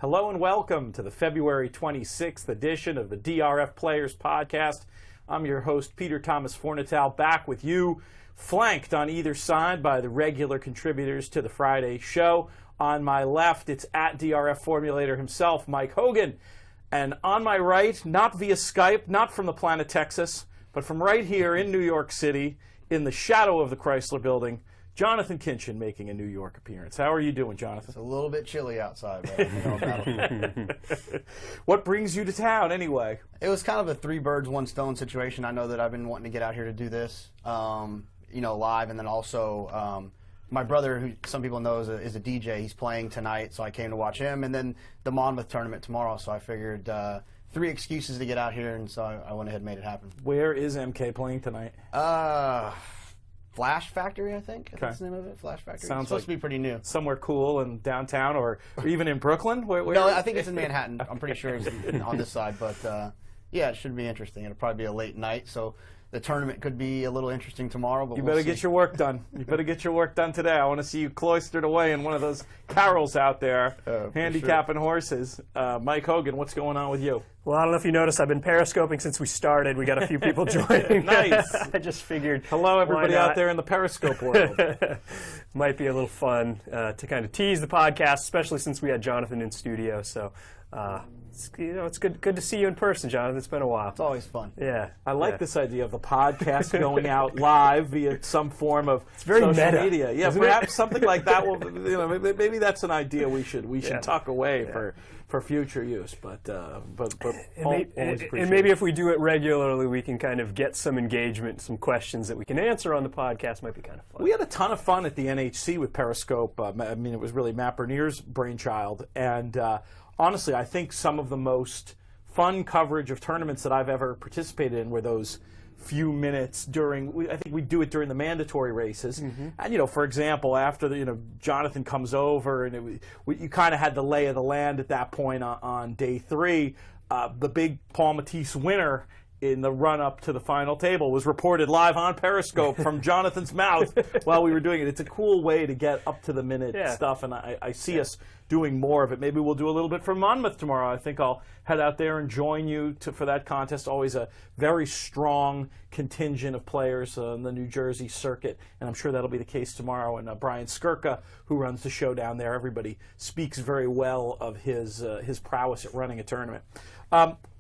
Hello and welcome to the February 26th edition of the DRF Players Podcast. I'm your host, Peter Thomas Fornatale, back with you, flanked on either side by the regular contributors to the Friday show. On my left, it's at DRF Formulator himself, Mike Hogan. And on my right, not via Skype, not from the planet Texas, but from right here in New York City, in the shadow of the Chrysler Building, Jonathon Kinchen making a New York appearance. How are you doing, Jonathan? It's a little bit chilly outside, but you know about it. What brings you to town, anyway? It was kind of a three birds, one stone situation. I know that I've been wanting to get out here to do this, live, and then also my brother, who some people know is a DJ. He's playing tonight, so I came to watch him, and then the Monmouth tournament tomorrow. So I figured three excuses to get out here, and so I went ahead and made it happen. Where is MK playing tonight? Flash Factory, I think. Okay. That's the name of it. Flash Factory. Sounds it's supposed to be pretty new. Somewhere cool in downtown, or even in Brooklyn. Where no, I think it's in Manhattan. I'm pretty sure it's on this side, but yeah, it should be interesting. It'll probably be a late night, so the tournament could be a little interesting tomorrow. But you better get your work done. You better get your work done today. I want to see you cloistered away in one of those carols out there, handicapping horses. Mike Hogan, what's going on with you? Well, I don't know if you noticed, I've been periscoping since we started. We got a few people joining. Nice. I just figured. Hello, everybody out there in the Periscope world. Might be a little fun to kind of tease the podcast, especially since we had Jonathan in studio. So, it's good to see you in person, Jonathan. It's been a while. It's always fun. Yeah. I like this idea of the podcast going out live via some form of social meta, media. Yeah, perhaps something like that. Will, maybe that's an idea we should tuck away for future use. But maybe if we do it regularly, we can kind of get some engagement, some questions that we can answer on the podcast. Might be kind of fun. We had a ton of fun at the NHC with Periscope. It was really Matt Bernier's brainchild, and honestly, I think some of the most fun coverage of tournaments that I've ever participated in were those few minutes during. I think we do it during the mandatory races, and for example, after Jonathan comes over, and you kind of had the lay of the land at that point on day three. The big Paul Matisse winner in the run-up to the final table was reported live on Periscope from Jonathan's mouth while we were doing it. It's a cool way to get up-to-the-minute stuff, and I see us doing more of it. Maybe we'll do a little bit from Monmouth tomorrow. I think I'll head out there and join you for that contest. Always a very strong contingent of players on the New Jersey circuit, and I'm sure that'll be the case tomorrow. And Brian Skirka, who runs the show down there, everybody speaks very well of his prowess at running a tournament.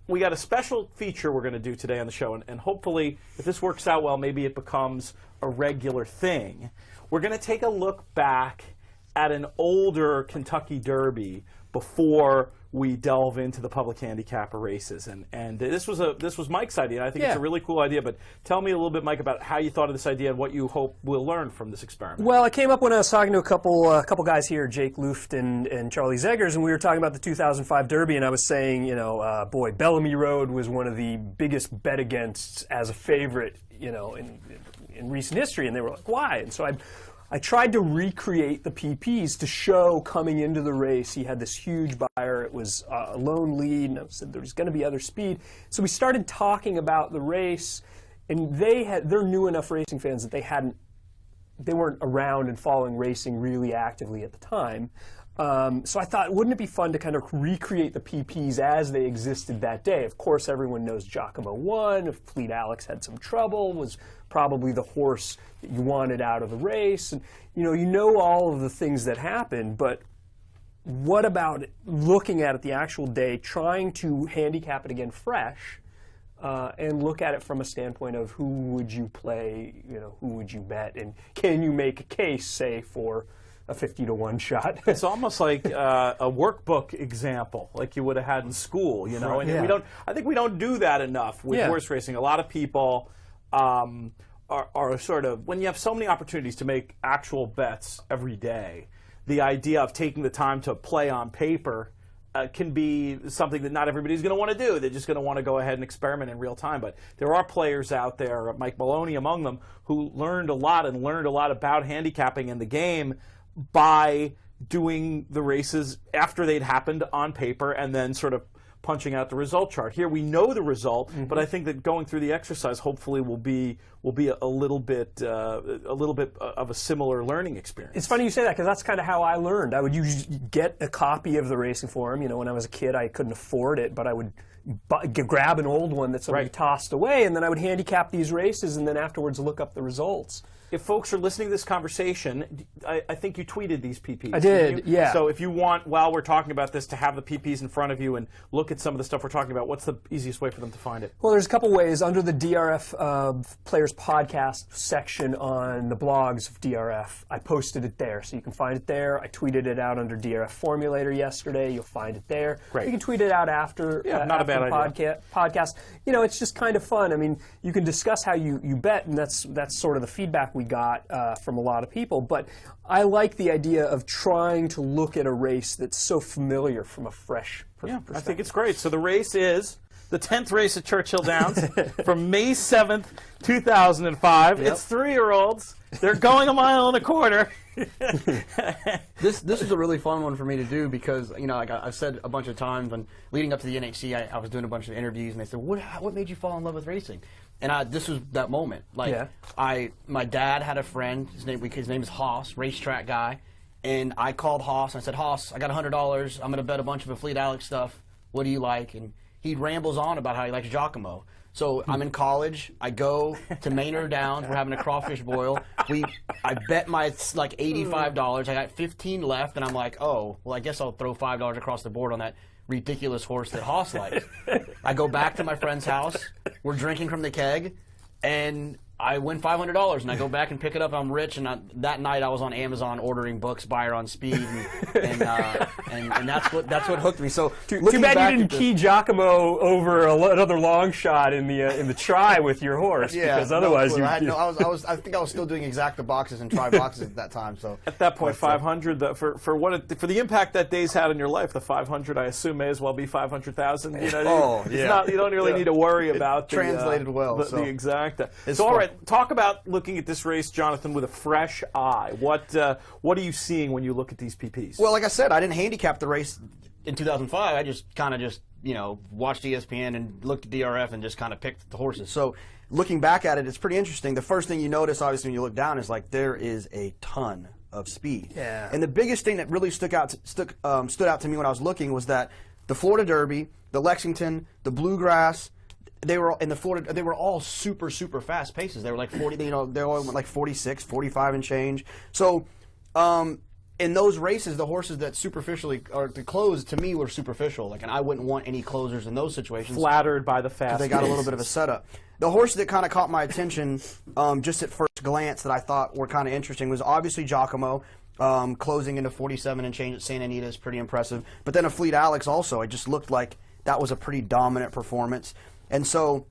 We got a special feature we're going to do today on the show, and hopefully, if this works out well, maybe it becomes a regular thing. We're going to take a look back at an older Kentucky Derby before we delve into the public handicapper races, and this was Mike's idea. And I think it's a really cool idea. But tell me a little bit, Mike, about how you thought of this idea and what you hope we'll learn from this experiment. Well, it came up when I was talking to a couple guys here, Jake Luft and Charlie Zeggers, and we were talking about the 2005 Derby, and I was saying, boy, Bellamy Road was one of the biggest bet against as a favorite, in recent history, and they were like, why? And so I tried to recreate the PPs to show coming into the race. He had this huge buyer. It was a lone lead, and I said there was going to be other speed. So we started talking about the race, and they're new enough racing fans that they weren't around and following racing really actively at the time. So I thought, wouldn't it be fun to kind of recreate the PPs as they existed that day? Of course, everyone knows Giacomo won. Fleet Alex had some trouble, was probably the horse that you wanted out of the race. And you know all of the things that happened, but what about looking at it the actual day, trying to handicap it again fresh, and look at it from a standpoint of who would you play, who would you bet, and can you make a case, say, for a 50-to-1 shot? It's almost like a workbook example, like you would have had in school, Right. And I think we don't do that enough with horse racing. A lot of people are sort of, when you have so many opportunities to make actual bets every day, the idea of taking the time to play on paper can be something that not everybody's going to want to do. They're just going to want to go ahead and experiment in real time. But there are players out there, Mike Maloney among them, who learned a lot about handicapping in the game by doing the races after they'd happened on paper and then sort of punching out the result chart. Here we know the result, but I think that going through the exercise hopefully will be a little bit of a similar learning experience. It's funny you say that, because that's kind of how I learned. I would usually get a copy of the racing forum. You know, when I was a kid, I couldn't afford it, but I would grab an old one that somebody tossed away, and then I would handicap these races, and then afterwards look up the results. If folks are listening to this conversation, I think you tweeted these PPs. I did, yeah. So if you want, while we're talking about this, to have the PPs in front of you and look at some of the stuff we're talking about, what's the easiest way for them to find it? Well, there's a couple ways. Under the DRF Players Podcast section on the blogs of DRF, I posted it there, so you can find it there. I tweeted it out under DRF Formulator yesterday. You'll find it there. Great. You can tweet it out after, not a bad idea. Podcast. You know, it's just kind of fun. I mean, you can discuss how you bet, and that's sort of the feedback we got from a lot of people. But I like the idea of trying to look at a race that's so familiar from a fresh perspective. I think it's great. So the race is the 10th race at Churchill Downs from May 7th, 2005. Yep. It's 3-year-olds. They're going a mile and a quarter. This is a really fun one for me to do because, you know, like I've said a bunch of times, when leading up to the NHC, I was doing a bunch of interviews, and they said, what made you fall in love with racing? And this was that moment. Like, my dad had a friend, his name is Haas, racetrack guy, and I called Haas, and I said, Haas, I got $100, I'm going to bet a bunch of a Fleet Alex stuff, what do you like? And he rambles on about how he likes Giacomo. So I'm in college, I go to Maynard Downs, we're having a crawfish boil, I bet my, like, $85, I got 15 left, and I'm like, oh, well, I guess I'll throw $5 across the board on that ridiculous horse that Haas likes. I go back to my friend's house, we're drinking from the keg, and I win $500, and I go back and pick it up. I'm rich, and that night I was on Amazon ordering books, buyer on speed, and that's what hooked me. So too bad you didn't key Giacomo over another long shot in the try with your horse, because otherwise I think I was still doing exacta boxes and try boxes at that time. So at that point, 500 for the impact that day's had in your life, the 500 I assume may as well be 500,000. You know, you don't really need to worry about the exacta. So all right. Talk about looking at this race, Jonathan, with a fresh eye. What are you seeing when you look at these PPs? Well, like I said, I didn't handicap the race in 2005. I just kind of watched ESPN and looked at DRF and just kind of picked the horses. So looking back at it, it's pretty interesting. The first thing you notice, obviously, when you look down is like there is a ton of speed. Yeah. And the biggest thing that really stood out to me when I was looking was that the Florida Derby, the Lexington, the Bluegrass, they were in the Florida. They were all super fast paces. They were like 40. They all went like 46, 45 and change. So, in those races, the horses that superficially or the close to me were superficial. Like, and I wouldn't want any closers in those situations. Flattered by the fast. They got a little bit of a setup. The horse that kind of caught my attention, just at first glance, that I thought were kind of interesting was obviously Giacomo. Closing into 47 and change at Santa Anita is pretty impressive. But then a Fleet Alex also. It just looked like that was a pretty dominant performance. And so,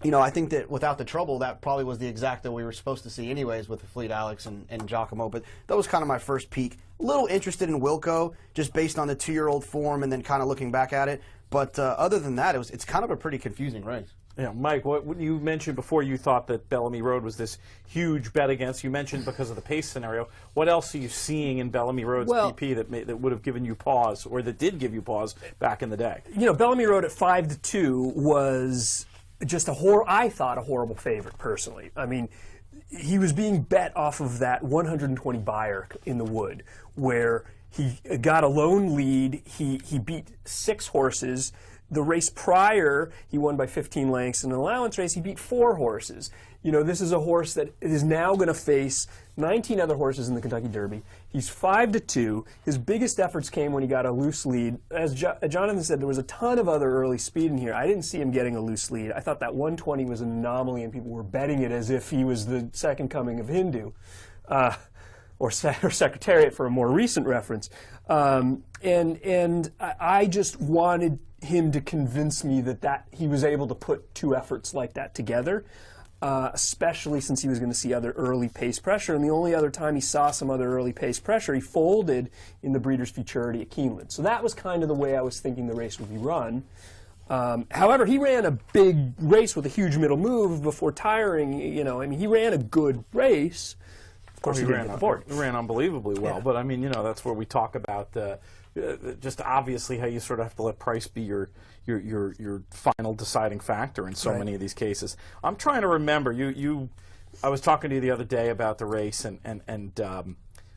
you know, I think that without the trouble, that probably was the exacta we were supposed to see anyways with the Fleet Alex and Giacomo. But that was kind of my first peek. A little interested in Wilco, just based on the 2-year-old form and then kind of looking back at it. But other than that, it's kind of a pretty confusing race. Yeah, Mike, what you mentioned before, you thought that Bellamy Road was this huge bet against. You mentioned because of the pace scenario. What else are you seeing in Bellamy Road's PP that would have given you pause, or that did give you pause back in the day? You know, Bellamy Road at 5-2 was just I thought a horrible favorite personally. I mean, he was being bet off of that 120 buyer in the Wood, where he got a lone lead. He beat 6 horses. The race prior, he won by 15 lengths. In an allowance race, he beat 4 horses. You know, this is a horse that is now going to face 19 other horses in the Kentucky Derby. He's 5-2. His biggest efforts came when he got a loose lead. As Jonathan said, there was a ton of other early speed in here. I didn't see him getting a loose lead. I thought that 120 was an anomaly, and people were betting it as if he was the second coming of Hindu. Or Secretariat for a more recent reference. And I just wanted him to convince me that he was able to put 2 efforts like that together, especially since he was going to see other early pace pressure. And the only other time he saw some other early pace pressure, he folded in the Breeders' Futurity at Keeneland. So that was kind of the way I was thinking the race would be run. However, he ran a big race with a huge middle move before tiring. You know, I mean, he ran a good race. Of course, he ran unbelievably well, but I mean, you know, that's where we talk about just obviously how you sort of have to let price be your final deciding factor in so many of these cases. I'm trying to remember, I was talking to you the other day about the race and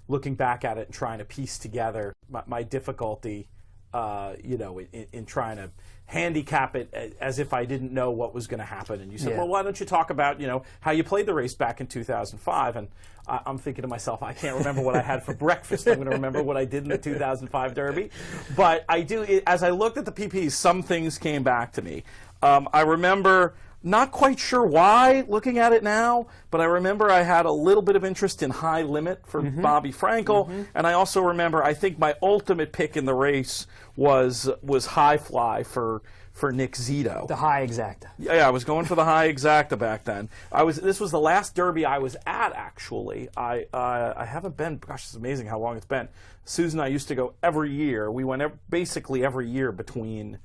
looking back at it and trying to piece together my difficulty, in trying to handicap it as if I didn't know what was going to happen. And you said, well, why don't you talk about, how you played the race back in 2005? And I'm thinking to myself, I can't remember what I had for breakfast. I'm going to remember what I did in the 2005 Derby. But I do, as I looked at the PPs, some things came back to me. I remember, not quite sure why, looking at it now, but I remember I had a little bit of interest in High Limit for Bobby Frankel, and I also remember, I think my ultimate pick in the race was High Fly for Nick Zito. The High Exacta. Yeah, I was going for the High Exacta back then. This was the last Derby I was at, actually. I haven't been, gosh, it's amazing how long it's been. Susan and I used to go every year. We went basically every year between...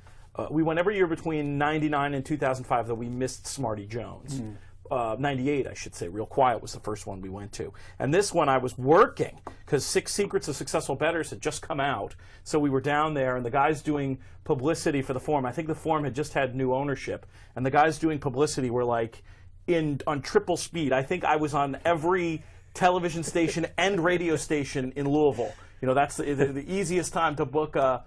we went every year between 99 and 2005, though we missed Smarty Jones. 98, I should say. Real Quiet was the first one we went to. And this one I was working, because 6 Secrets of Successful Bettors had just come out. So we were down there, and the guys doing publicity for the forum, I think the forum had just had new ownership, and the guys doing publicity were like on triple speed. I think I was on every television station and radio station in Louisville. That's the easiest time to book a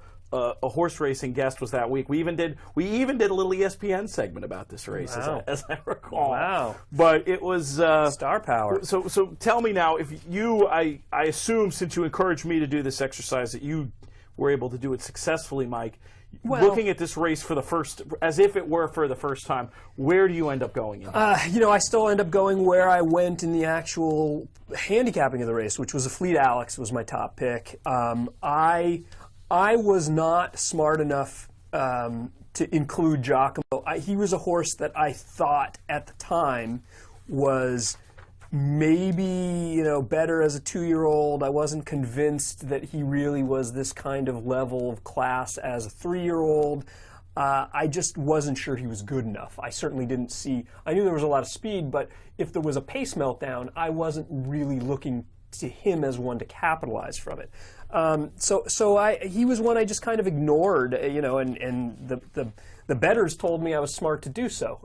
horse racing guest was that week. We even did a little ESPN segment about this race, as I recall. Wow! But it was star power. So tell me now, if I assume, since you encouraged me to do this exercise, that you were able to do it successfully, Mike. Well, looking at this race as if it were for the first time, where do you end up going? I still end up going where I went in the actual handicapping of the race, which was a Fleet Alex was my top pick. I was not smart enough to include Giacomo. He was a horse that I thought at the time was maybe better as a 2-year-old. I wasn't convinced that he really was this kind of level of class as a 3-year-old. I just wasn't sure he was good enough. I certainly didn't see. I knew there was a lot of speed, but if there was a pace meltdown, I wasn't really looking to him as one to capitalize from it. He was one I just kind of ignored, and the bettors told me I was smart to do so.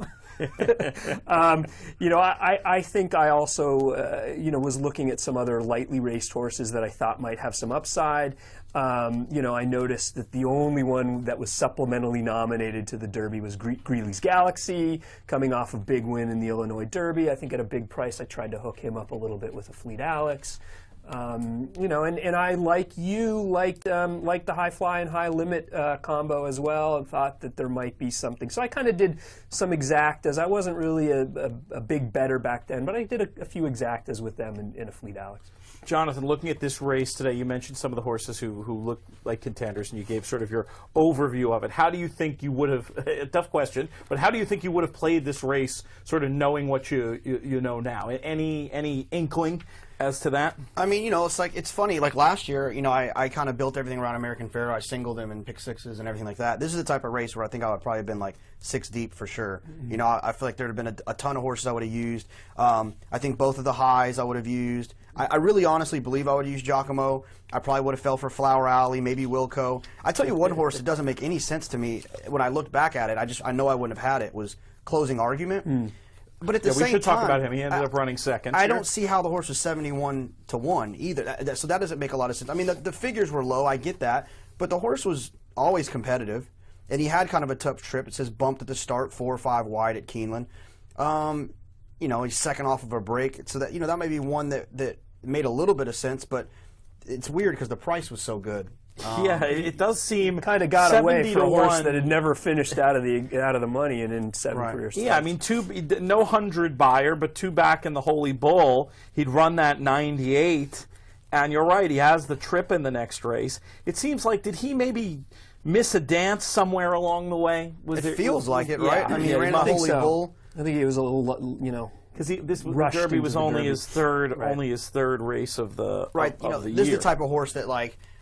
I think I also, was looking at some other lightly raced horses that I thought might have some upside. I noticed that the only one that was supplementally nominated to the Derby was Greeley's Galaxy, coming off a big win in the Illinois Derby. I think at a big price, I tried to hook him up a little bit with a Fleet Alex. And I, like you, liked the High Fly and High Limit combo as well, and thought that there might be something. So I kind of did some exactas. I wasn't really a big bettor back then, but I did a few exactas with them in a Fleet Alex. Jonathan, looking at this race today, you mentioned some of the horses who look like contenders, and you gave sort of your overview of it. How do you think you would have, a tough question, but how do you think you would have played this race sort of knowing what you know now? Any inkling as to that? I mean, it's funny. Like last year, I kind of built everything around American Pharoah. I singled him and picked sixes and everything like that. This is the type of race where I think I would probably have been like 6 deep for sure. Mm-hmm. I feel like there would have been a ton of horses I would have used. I think both of the highs I would have used. I really honestly believe I would use Giacomo. I probably would have fell for Flower Alley, maybe Wilco. I tell you one horse that doesn't make any sense to me when I looked back at it. I know I wouldn't have had it, was Closing Argument. Mm. But at the same time, we should talk about him. He ended up running second. I don't see how the horse was 71-1 either. So that doesn't make a lot of sense. I mean, the figures were low. I get that, but the horse was always competitive, and he had kind of a tough trip. It says bumped at the start, 4 or 5 wide at Keeneland. He's second off of a break, so that that may be one that made a little bit of sense, but it's weird because the price was so good. Yeah, it does seem kind of got away for a horse that had never finished out of the money and in 7 career starts. Yeah, I mean, no 100 buyer, but 2 back in the Holy Bull. He'd run that 98, and you're right, he has the trip in the next race. It seems like, did he maybe miss a dance somewhere along the way? Feels like it, right? I mean, he ran the Holy Bull. I think he was a little, because this Derby was only his third race of the of the year. This is the type of horse that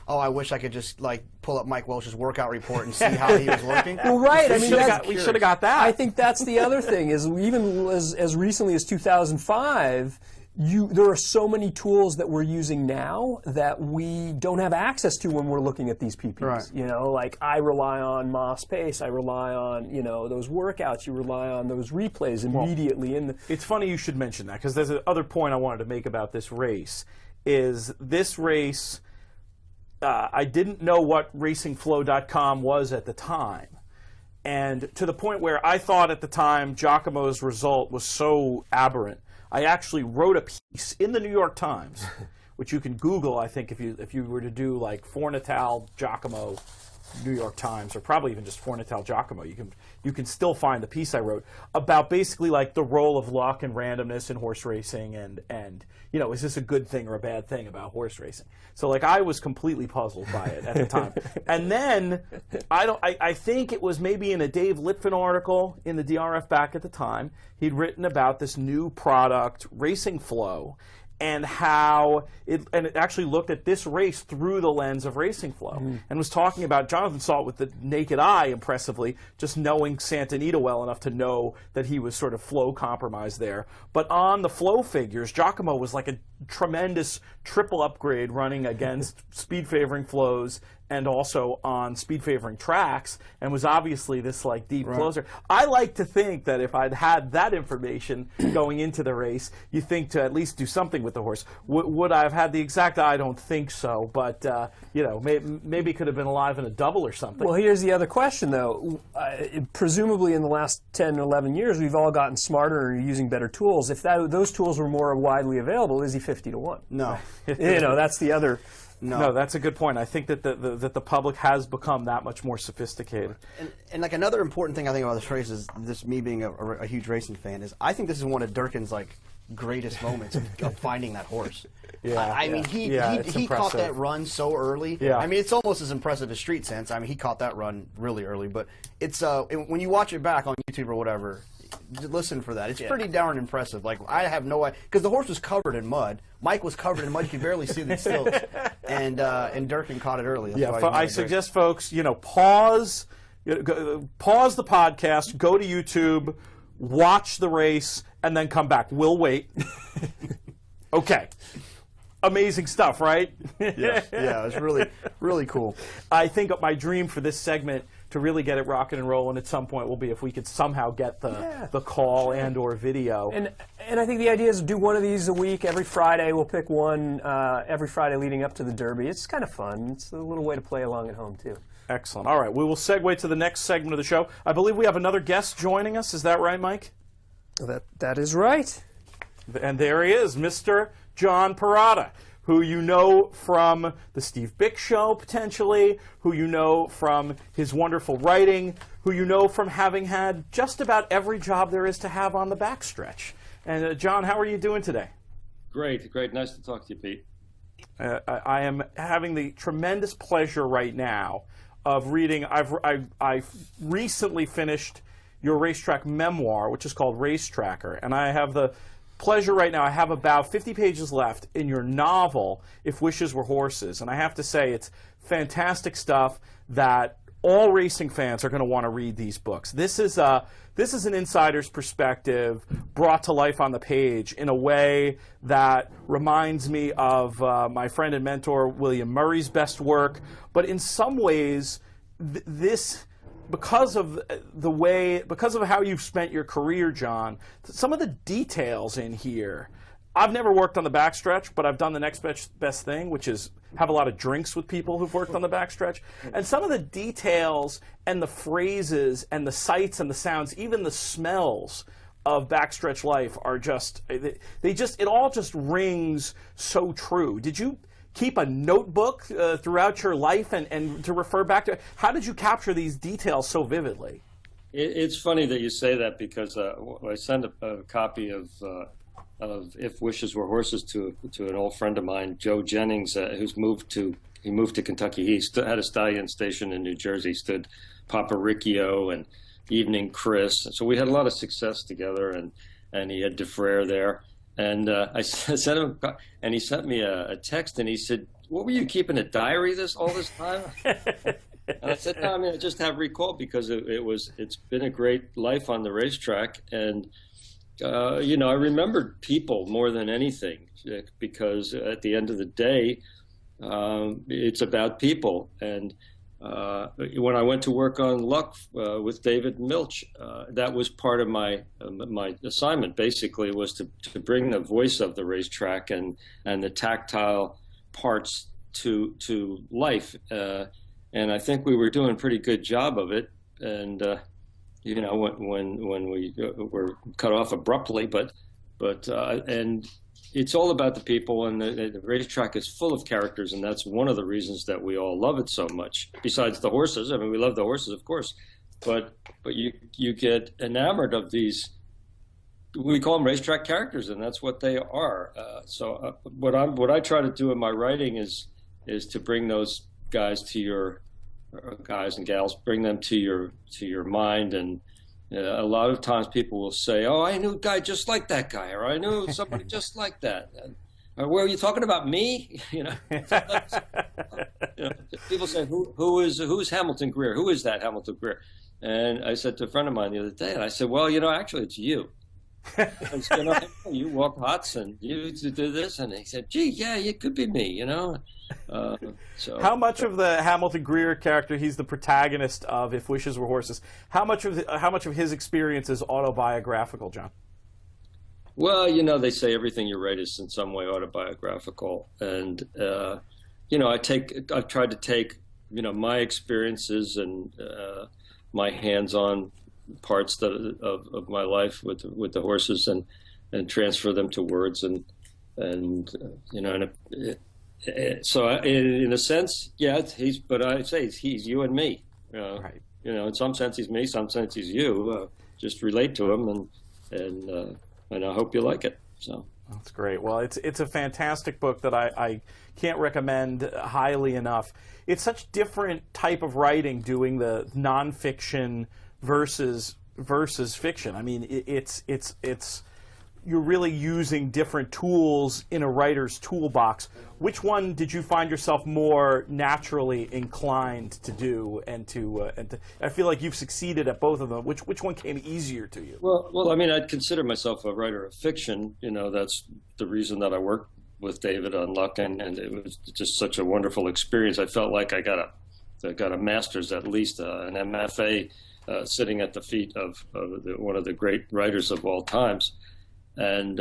I wish I could just pull up Mike Welsh's workout report and see how he was looking. Well, right. I mean, we should have got that. I think that's the other thing is even as recently as 2005. there are so many tools that we're using now that we don't have access to when we're looking at these PPs. Right. You know, like I rely on Moss Pace, I rely on, you know, those workouts, you rely on those replays immediately in the... It's funny you should mention that, because there's another point I wanted to make about this race, is this race, I didn't know what racingflow.com was at the time. And to the point where I thought at the time Giacomo's result was so aberrant, I actually wrote a piece in the New York Times, which you can Google, I think, if you were to do like Fornatale Giacomo New York Times, or probably even just Fornatale Giacomo. You can still find the piece I wrote about basically like the role of luck and randomness in horse racing, and you know, is this a good thing or a bad thing about horse racing? So like I was completely puzzled by it at the time. And then I think it was maybe in a Dave Litvin article in the DRF back at the time, he'd written about this new product, Racing Flow, and how it actually looked at this race through the lens of Racing Flow, and was talking about, Jonathon saw it with the naked eye impressively, just knowing Santa Anita well enough to know that he was sort of flow compromised there. But on the flow figures, Giacomo was like a tremendous triple upgrade running against speed favoring flows and also on speed favoring tracks, and was obviously this like deep closer. I like to think that if I'd had that information going into the race, you think to at least do something with the horse. Would I have had the exact? I don't think so, but you know, maybe it could have been alive in a double or something. Well, here's the other question, though. Presumably in the last 10 or 11 years, we've all gotten smarter and are using better tools. If those tools were more widely available, is he 50 to 1? No. You know, that's the other... No, that's a good point. I think that the public has become that much more sophisticated. And like another important thing I think about this race is, this me being a huge racing fan, is I think this is one of Durkin's like greatest moments of finding that horse. Yeah, I mean, he caught that run so early. Yeah. I mean, it's almost as impressive as Street Sense. I mean, he caught that run really early, but it's when you watch it back on YouTube or whatever, listen for that. It's pretty darn impressive. Like, I have no idea, because the horse was covered in mud. Mike was covered in mud. You could barely see the stilts. And Durkin caught it early. That's why I suggest folks, you know, pause the podcast, go to YouTube, watch the race, and then come back. We'll wait. Okay. Amazing stuff, right? Yeah, it's really, really cool. I think my dream for this segment, to really get it rocking and rolling at some point, will be if we could somehow get the call and or video. And I think the idea is to do one of these a week. Every Friday we'll pick one every Friday leading up to the Derby. It's kind of fun. It's a little way to play along at home too. Excellent. All right, we will segue to the next segment of the show. I believe we have another guest joining us. Is that right, Mike? That is right. And there he is, Mr. John Perrotta, who you know from the Steve Bick Show, potentially, who you know from his wonderful writing, who you know from having had just about every job there is to have on the backstretch. And John, how are you doing today? Great. Nice to talk to you, Pete. I am having the tremendous pleasure right now of reading. I've recently finished your racetrack memoir, which is called Race Tracker, and I have the pleasure right now. I have about 50 pages left in your novel, If Wishes Were Horses, and I have to say it's fantastic stuff that all racing fans are going to want to read these books. This is an insider's perspective brought to life on the page in a way that reminds me of my friend and mentor William Murray's best work, but in some ways this, because of how you've spent your career, John, some of the details in here. I've never worked on the backstretch, but I've done the next best thing, which is have a lot of drinks with people who've worked on the backstretch. And some of the details and the phrases and the sights and the sounds, even the smells of backstretch life are just, it all just rings so true. Did you keep a notebook throughout your life and to refer back to? How did you capture these details so vividly? It's funny that you say that, because I sent a copy of If Wishes Were Horses to an old friend of mine, Joe Jennings, who's moved to Kentucky. He had a stallion station in New Jersey, stood Papa Riccio and Evening Chris. So we had a lot of success together, and he had DeFrere there. And I sent him, and he sent me a text, and he said, "What were you keeping a diary all this time?" And I said, "No, I mean, I just have recall, because it's been a great life on the racetrack." And I remembered people more than anything, because at the end of the day, it's about people. And when I went to work on Luck with David Milch, that was part of my assignment. Basically, was to bring the voice of the racetrack and the tactile parts to life. And I think we were doing a pretty good job of it. And when we were cut off abruptly, but and it's all about the people, and the racetrack is full of characters, and that's one of the reasons that we all love it so much. Besides the horses, I mean, we love the horses, of course, but you get enamored of these. We call them racetrack characters, and that's what they are. So what I try to do in my writing is to bring those guys to your guys and gals, bring them to your mind. And a lot of times people will say, "Oh, I knew a guy just like that guy," or "I knew somebody just like that." And, "Were you talking about me?" People say, "Who's Hamilton Greer? Who is that Hamilton Greer?" And I said to a friend of mine the other day, and I said, "Well, actually, it's you." I said, "You walk huts and you do this," and he said, "Gee, yeah, it could be me." So how much of the Hamilton Greer character, he's the protagonist of If Wishes Were Horses, how much of his experience is autobiographical, John? Well, they say everything you write is in some way autobiographical, and I've tried to take my experiences and my hands-on parts of my life with the horses and transfer them to words, so in a sense, yeah, but I say he's you and me. Right. In some sense he's me, some sense he's you. Just relate to him, and I hope you like it. So that's great. Well, it's a fantastic book that I can't recommend highly enough. It's such different type of writing, doing the nonfiction versus fiction. I mean, it's you're really using different tools in a writer's toolbox. Which one did you find yourself more naturally inclined to do? And I feel like you've succeeded at both of them. Which one came easier to you? Well, I mean, I'd consider myself a writer of fiction. That's the reason that I worked with David on Luck, and it was just such a wonderful experience. I felt like I got a master's, at least an MFA, sitting at the feet of one of the great writers of all times. And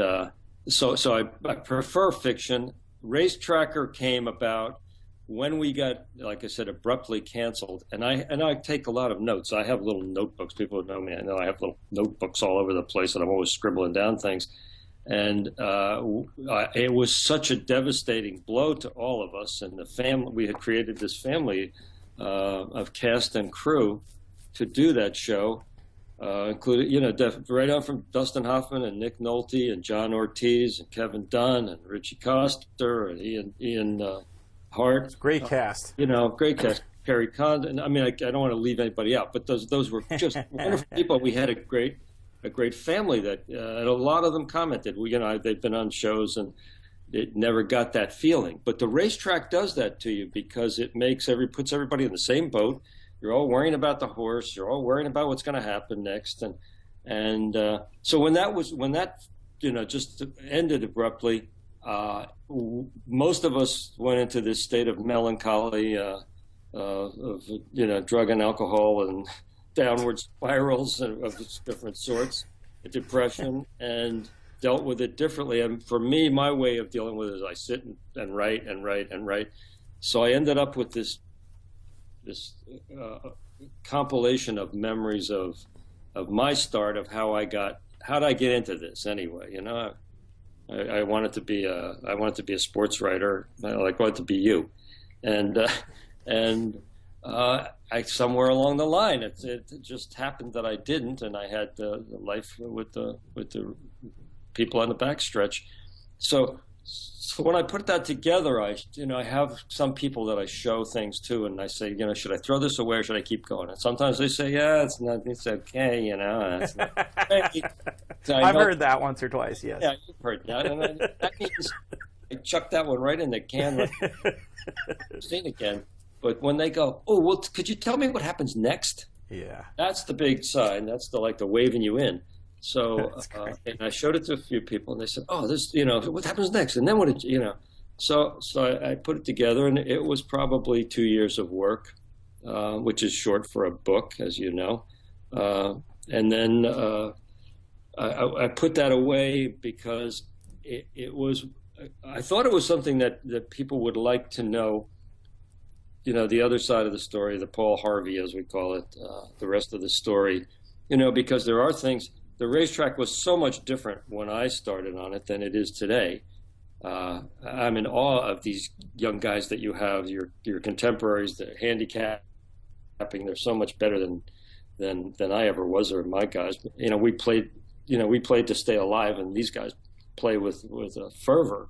so I prefer fiction. Racetracker came about when we got, like I said, abruptly canceled. And I take a lot of notes. I have little notebooks. People who know me, I know I have little notebooks all over the place, and I'm always scribbling down things. And it was such a devastating blow to all of us and the family. We had created this family of cast and crew to do that show. Including, right on from Dustin Hoffman and Nick Nolte and John Ortiz and Kevin Dunn and Richie Coster and Ian Hart. Great cast. Great cast. Perry Condon. I mean, I don't want to leave anybody out, but those were just wonderful people. We had a great family that, and a lot of them commented. They've been on shows and it never got that feeling. But the racetrack does that to you because it puts everybody in the same boat. You're all worrying about the horse. You're all worrying about what's going to happen next, and so when that just ended abruptly, most of us went into this state of melancholy, of drug and alcohol and downward spirals of different sorts, depression, and dealt with it differently. And for me, my way of dealing with it is I sit and write and write and write. So I ended up with this compilation of memories of my start, of how did I get into this anyway? I wanted to be a sports writer. I wanted to be you, and I somewhere along the line it just happened that I didn't, and I had the life with the people on the backstretch. So when I put that together, I have some people that I show things to, and I say, should I throw this away or should I keep going? And sometimes they say, yeah, it's okay, It's not okay. So I've heard that once or twice, yes. Yeah, you've heard that. And that means I chuck that one right in the can, seen again. But when they go, oh, well, could you tell me what happens next? Yeah. That's the big sign. That's the waving you in. So, and I showed it to a few people, and they said, "Oh, this, you know, what happens next?" And then what did you know? So I put it together, and it was probably 2 years of work, which is short for a book, as you know. And then I put that away because it was. I thought it was something that people would like to know. You know, the other side of the story, the Paul Harvey, as we call it, the rest of the story. You know, because there are things. The racetrack was so much different when I started on it than it is today. I'm in awe of these young guys that you have, your contemporaries, the handicapping. They're so much better than I ever was, or my guys. You know, we played to stay alive, and these guys play with fervor.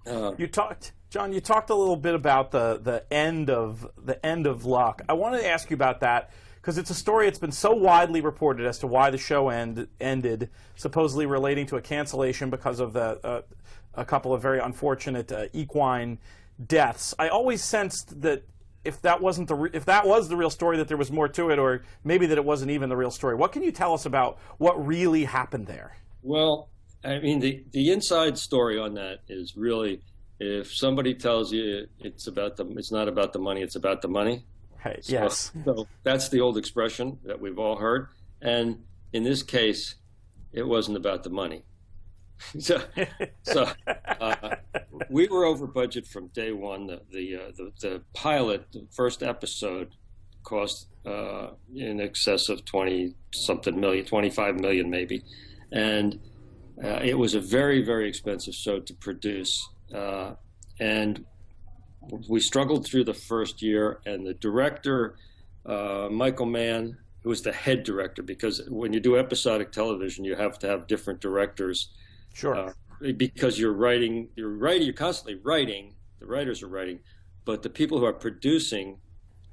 John, you talked a little bit about the end of luck. I wanted to ask you about that, because it's a story that's been so widely reported as to why the show ended, supposedly relating to a cancellation because of a couple of very unfortunate equine deaths. I always sensed that if that was the real story, that there was more to it, or maybe that it wasn't even the real story. What can you tell us about what really happened there? Well, I mean, the inside story on that is really, if somebody tells you it's not about the money, it's about the money. Right. Yes. So that's the old expression that we've all heard. And in this case, it wasn't about the money. So we were over budget from day one. The pilot, the first episode, cost in excess of 20-something million, 25 million maybe. And it was a very, very expensive show to produce. And we struggled through the first year, and the director, Michael Mann, who was the head director, because when you do episodic television, you have to have different directors. Sure. Because you're constantly writing, the writers are writing, but the people who are producing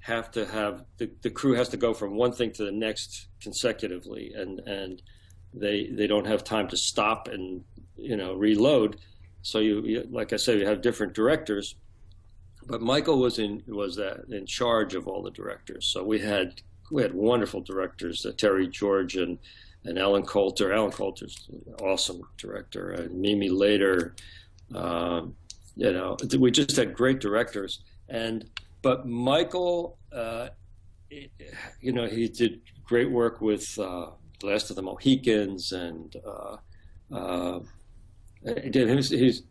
have to have, the crew has to go from one thing to the next consecutively, and they don't have time to stop and, you know, reload. So you like I said, you have different directors. But Michael was in charge of all the directors. So we had wonderful directors, Terry George and Alan Coulter. Alan Coulter's an awesome director, and Mimi Later. You know, we just had great directors. But Michael, you know, he did great work with Last of the Mohicans, and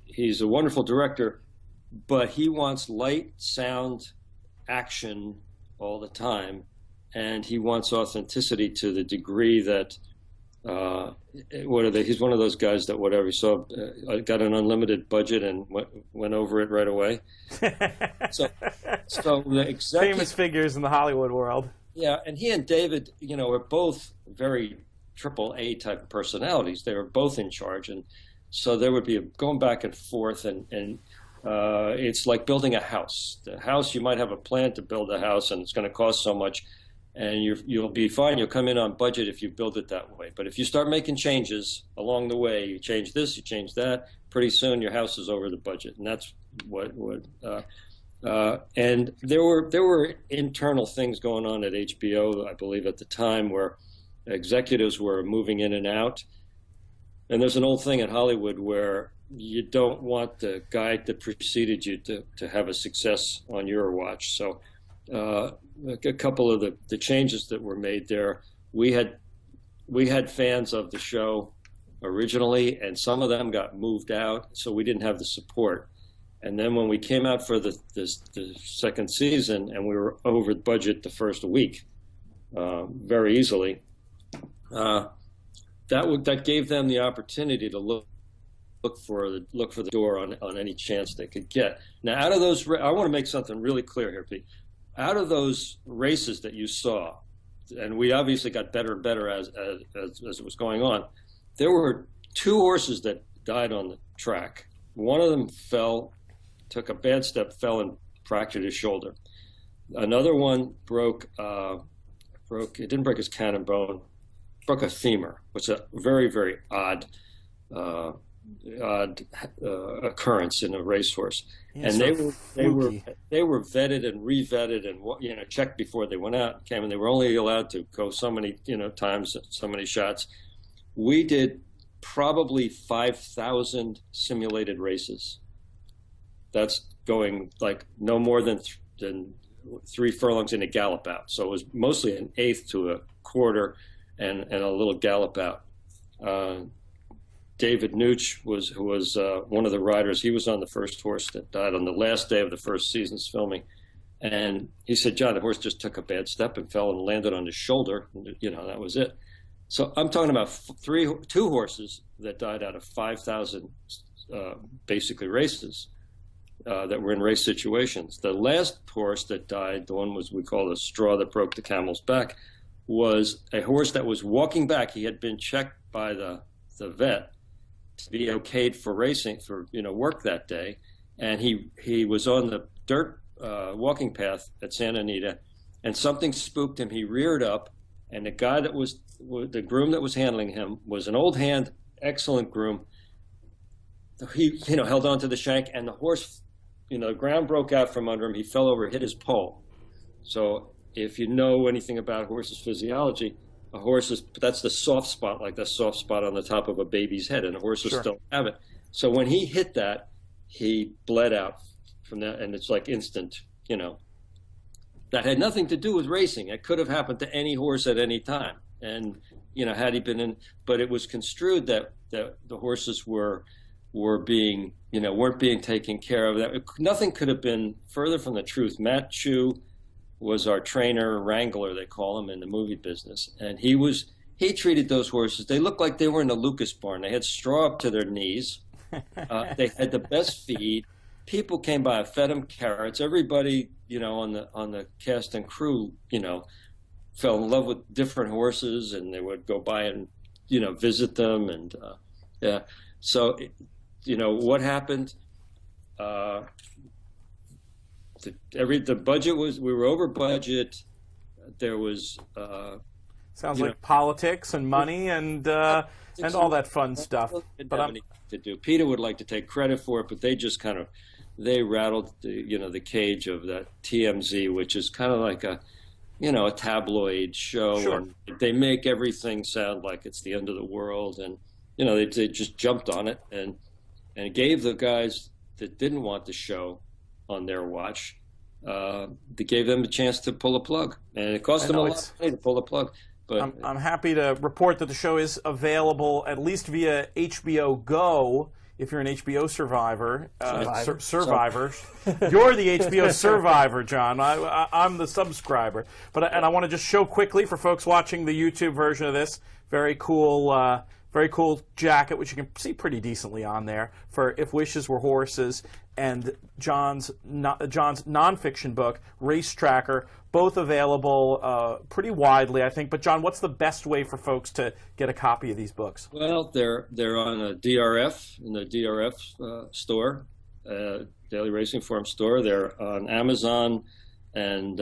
he's a wonderful director. But he wants light, sound, action all the time, and he wants authenticity to the degree that he's one of those guys that whatever he saw got an unlimited budget and went over it right away. so the famous figures in the Hollywood world. Yeah, and he and David, you know, are both very AAA type of personalities. They were both in charge, and so there would be going back and forth, and it's like building a house. The house, you might have a plan to build a house, and it's going to cost so much, and you'll be fine. You'll come in on budget if you build it that way. But if you start making changes along the way, you change this, you change that, pretty soon your house is over the budget, and that's what and there were internal things going on at HBO, I believe, at the time, where executives were moving in and out. And there's an old thing in Hollywood where you don't want the guy that preceded you to have a success on your watch. So a couple of the changes that were made there, we had fans of the show originally, and some of them got moved out, so we didn't have the support. And then when we came out for the second season, and we were over budget the first week, very easily, that gave them the opportunity to look for the door on any chance they could get. Now, out of those, I want to make something really clear here, Pete. Out of those races that you saw, and we obviously got better and better as it was going on, there were 2 horses that died on the track. One of them took a bad step, fell and fractured his shoulder. Another one it didn't break his cannon bone, broke a femur, which is a very, very odd occurrence in a racehorse. Yeah, and so they were vetted and revetted and checked before they went out and came, and they were only allowed to go so many times, so many shots. we did probably 5,000 simulated races. That's going like no more than 3 furlongs in a gallop out. So it was mostly an eighth to a quarter and a little gallop out. David Nooch who was one of the riders. He was on the first horse that died on the last day of the first season's filming. And he said, John, the horse just took a bad step and fell and landed on his shoulder. You know, that was it. So I'm talking about 2 horses that died out of 5,000 basically races that were in race situations. The last horse that died, the one we call the straw that broke the camel's back, was a horse that was walking back. He had been checked by the vet to be okayed for racing, for work that day, and he was on the dirt walking path at Santa Anita, and something spooked him. He reared up, and the guy that was the groom that was handling him was an old hand, excellent groom. He held on to the shank, and the horse, the ground broke out from under him. He fell over, hit his pole. So if you know anything about horses' physiology, that's the soft spot, like the soft spot on the top of a baby's head, and horses Sure. don't have it. So when he hit that, he bled out from that, and it's like instant, That had nothing to do with racing. It could have happened to any horse at any time. And, had he been in, but it was construed that the horses were being, weren't being taken care of. That nothing could have been further from the truth. Matt Chu was our trainer, wrangler, they call him in the movie business. And he treated those horses. They looked like they were in a Lucas barn. They had straw up to their knees. They had the best feed. People came by, fed them carrots. Everybody, on the cast and crew, fell in love with different horses, and they would go by and, visit them. And yeah, so, what happened? The budget we were over budget. There was Sounds like politics and money and all that fun stuff. But to do. Peter would like to take credit for it, but they just they rattled the cage of that TMZ, which is kind of like a tabloid show. Sure. And they make everything sound like it's the end of the world, and they just jumped on it and gave the guys that didn't want the show on their watch. They gave them a chance to pull a plug, and it cost them a lot of money to pull a plug. But I'm happy to report that the show is available at least via HBO Go. If you're an HBO survivor, survivor, you're the HBO survivor, John. I'm the subscriber. But I want to just show quickly for folks watching the YouTube version of this, very cool jacket, which you can see pretty decently on there, for If Wishes Were Horses, and John's nonfiction book, Race Tracker, both available pretty widely, I think. But John, what's the best way for folks to get a copy of these books? Well, they're on a DRF, in the DRF store, Daily Racing Form store. They're on Amazon and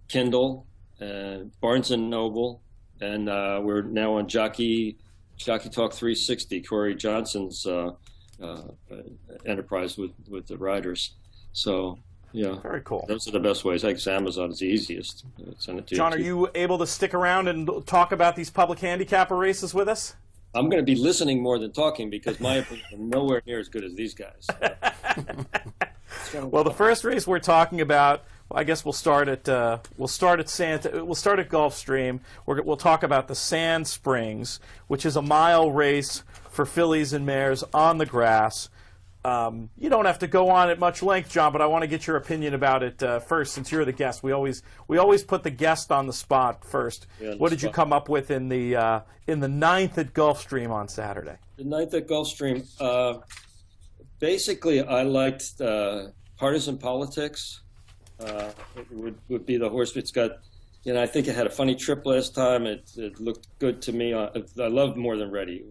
Kindle and Barnes and Noble, and we're now on Jockey Talk 360, Corey Johnson's enterprise with the riders. So, yeah. Very cool. Those are the best ways. I guess Amazon is the easiest. Send it to John, you. are you able to stick around and talk about these public handicapper races with us? I'm going to be listening more than talking, because my opinion is nowhere near as good as these guys. Well, the first race we're talking about, I guess we'll start at Gulfstream. We'll talk about the Sand Springs, which is a mile race for fillies and mares on the grass. You don't have to go on at much length, John, but I want to get your opinion about it first, since you're the guest. We always put the guest on the spot first. Yeah, what did you come up with in the 9th at Gulfstream on Saturday? The 9th at Gulfstream, basically I liked partisan politics. It would be the horse. It's got, I think it had a funny trip last time. It looked good to me. I loved More Than Ready.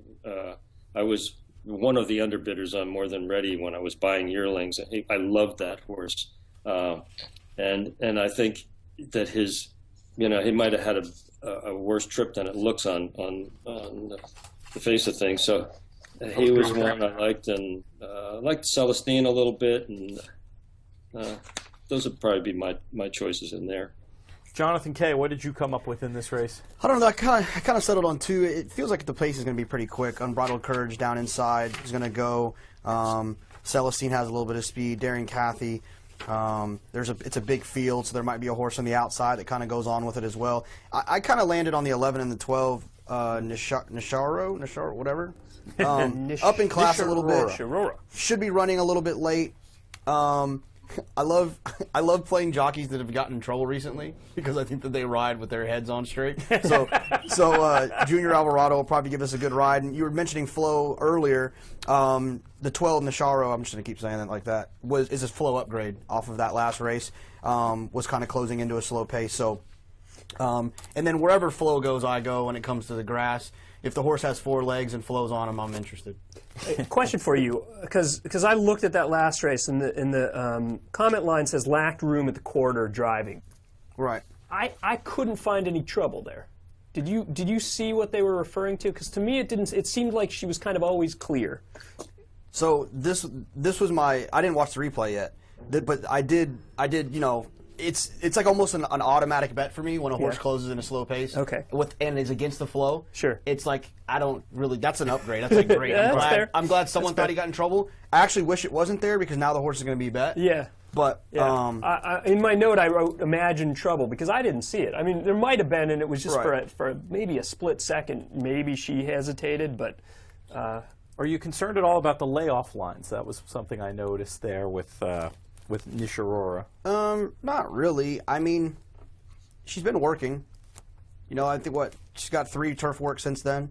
I was one of the underbidders on More Than Ready when I was buying yearlings. I loved that horse, and I think that his, he might have had a worse trip than it looks on the face of things. So he was one I liked, and I liked Celestine a little bit, and those would probably be my choices in there. Jonathon K., what did you come up with in this race? I don't know. I kind of settled on 2. It feels like the pace is going to be pretty quick. Unbridled Courage down inside is going to go. Celestine has a little bit of speed. Daring Cathy. It's a big field, so there might be a horse on the outside that kind of goes on with it as well. I kind of landed on the 11 and the 12. Nisharo, whatever. Up in class a little bit. Should be running a little bit late. I love playing jockeys that have gotten in trouble recently because I think that they ride with their heads on straight. So Junior Alvarado will probably give us a good ride. And you were mentioning flow earlier. The 12 Nisharo, I'm just going to keep saying it like that, is a flow upgrade off of that last race. Was kind of closing into a slow pace. So, and then wherever flow goes, I go when it comes to the grass. If the horse has 4 legs and flows on him, I'm interested. Question for you, because I looked at that last race, and the comment line says lacked room at the quarter driving. Right. I couldn't find any trouble there. Did you see what they were referring to? Because to me it didn't. It seemed like she was kind of always clear. So this was my. I didn't watch the replay yet, but I did. You know. It's like almost an automatic bet for me when a horse closes in a slow pace. Okay. And is against the flow. Sure. It's like I don't really. That's an upgrade. That's like great. Yeah, I'm glad someone thought he got in trouble. I actually wish it wasn't there because now the horse is going to be bet. Yeah. But in my note I wrote "imagine trouble" because I didn't see it. I mean, there might have been, and it was just for maybe a split second. Maybe she hesitated, but. Are you concerned at all about the layoff lines? That was something I noticed there with Nishirora. Not really. I mean, she's been working. You know, I think she's got 3 turf work since then.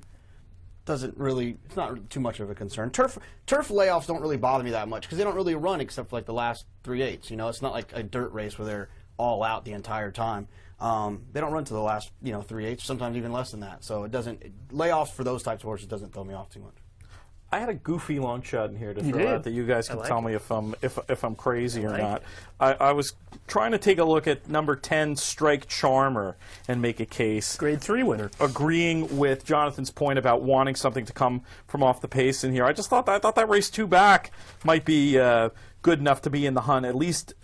Doesn't really. It's not too much of a concern. Turf layoffs don't really bother me that much because they don't really run except for like the last 3/8. You know, it's not like a dirt race where they're all out the entire time. They don't run to the last 3/8. Sometimes even less than that. So it doesn't. Layoffs for those types of horses doesn't throw me off too much. I had a goofy long shot in here to throw out that you guys can tell me if I'm crazy or not. I was trying to take a look at number 10 Strike Charmer and make a case. Grade 3 winner. Agreeing with Jonathan's point about wanting something to come from off the pace in here. I thought that race 2 back might be good enough to be in the hunt, at least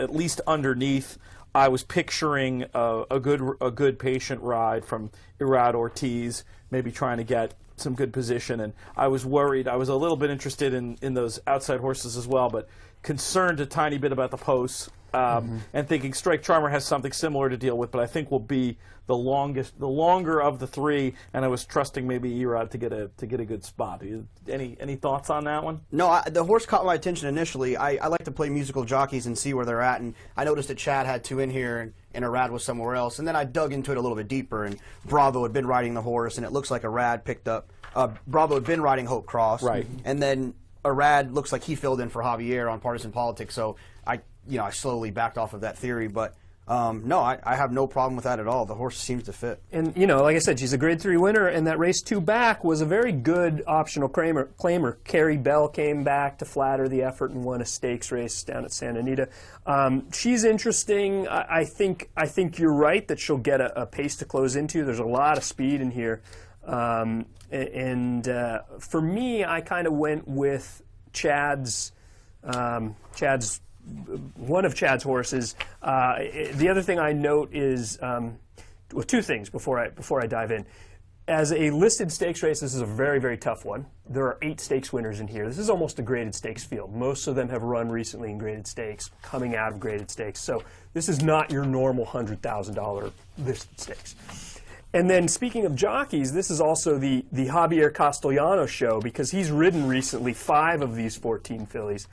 underneath. I was picturing a good patient ride from Irad Ortiz, maybe trying to get some good position, and I was worried. I was a little bit interested in those outside horses as well, but concerned a tiny bit about the posts, and thinking Strike Charmer has something similar to deal with, but I think will be the longer of the 3, and I was trusting maybe Erod to get a good spot. Any thoughts on that one? No, the horse caught my attention initially. I like to play musical jockeys and see where they're at, and I noticed that Chad had 2 in here, and Arad was somewhere else, and then I dug into it a little bit deeper, and Bravo had been riding the horse, and it looks like Arad picked up. Bravo had been riding Hope Cross, right, and then Arad looks like he filled in for Javier on Partisan Politics, so I slowly backed off of that theory, but no, I have no problem with that at all. The horse seems to fit. And, like I said, she's a Grade 3 winner, and that race 2 back was a very good optional claimer. Carrie Bell came back to flatter the effort and won a stakes race down at Santa Anita. She's interesting. I think you're right that she'll get a pace to close into. There's a lot of speed in here. For me, I kind of went with Chad's one of Chad's horses. The other thing I note is 2 things before I dive in. As a listed stakes race, this is a very, very tough one. There are 8 stakes winners in here. This is almost a graded stakes field. Most of them have run recently in graded stakes, coming out of graded stakes. So this is not your normal $100,000 listed stakes. And then speaking of jockeys, this is also the Javier Castellano show because he's ridden recently 5 of these 14 fillies.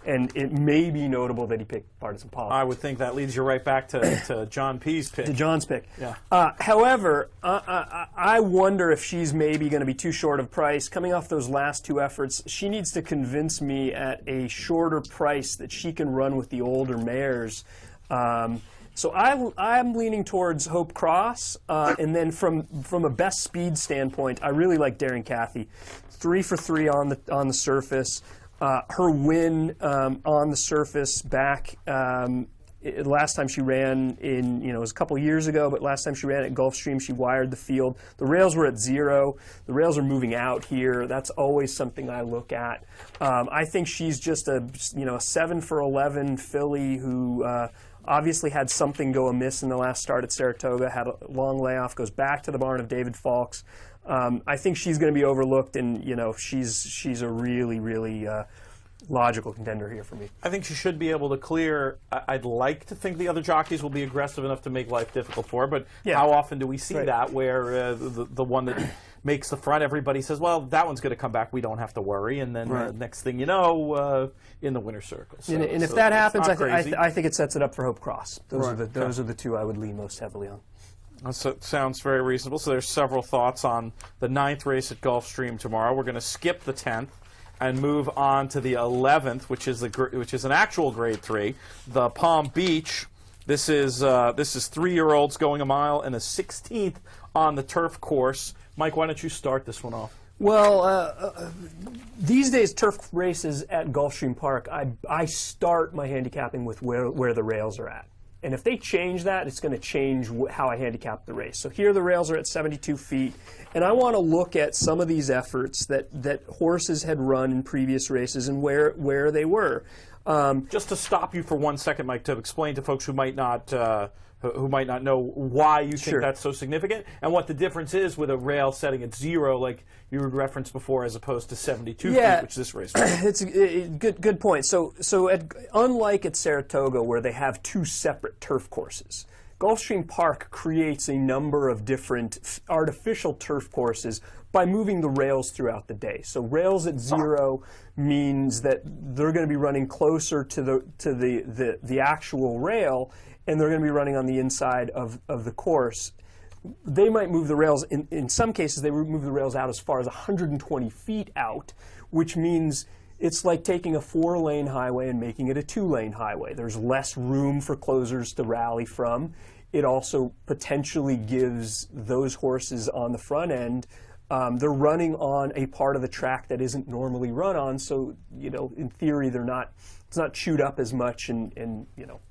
And it may be notable that he picked Partisan Politics. I would think that leads you right back to John P's pick. To John's pick. Yeah. However, I wonder if she's maybe going to be too short of price. Coming off those last 2 efforts, she needs to convince me at a shorter price that she can run with the older mares. So I'm leaning towards Hope Cross, and then from a best speed standpoint, I really like Daring Cathy. 3 for 3 on the surface. Her win on the surface back last time she ran it was a couple years ago, but last time she ran at Gulfstream, she wired the field. The rails were at 0. The rails are moving out here. That's always something I look at. I think she's just a 7 for 11 filly who Obviously had something go amiss in the last start at Saratoga, had a long layoff, goes back to the barn of David Falks. I think she's going to be overlooked, and she's a really, really logical contender here for me. I think she should be able to clear. I'd like to think the other jockeys will be aggressive enough to make life difficult for her, but how often do we see that where the one that makes the front, everybody says, well, that one's going to come back, we don't have to worry, and then next thing you know, in the winner's circle. So, and if that happens, I think it sets it up for Hope Cross. Those are the two I would lean most heavily on. So, sounds very reasonable. So there's several thoughts on the 9th race at Gulfstream tomorrow. We're going to skip the 10th and move on to the 11th, which is an actual Grade 3, the Palm Beach. This is 3-year-olds going a mile and a 16th on the turf course. Mike, why don't you start this one off? Well, these days turf races at Gulfstream Park, I start my handicapping with where the rails are at. And if they change that, it's going to change how I handicap the race. So here the rails are at 72 feet, and I want to look at some of these efforts that horses had run in previous races and where they were. Just to stop you for 1 second, Mike, to explain to folks who might not know why you think that's so significant and what the difference is with a rail setting at 0, like you had referenced before, as opposed to 72 feet, which this race was. It's a good point. So unlike at Saratoga, where they have 2 separate turf courses, Gulfstream Park creates a number of different artificial turf courses by moving the rails throughout the day. So rails at 0 means that they're going to be running closer to the actual rail, and they're going to be running on the inside of the course. They might move the rails, in some cases, they move the rails out as far as 120 feet out, which means it's like taking a 4-lane highway and making it a 2-lane highway. There's less room for closers to rally from. It also potentially gives those horses on the front end, they're running on a part of the track that isn't normally run on, so, in theory, it's not chewed up as much, and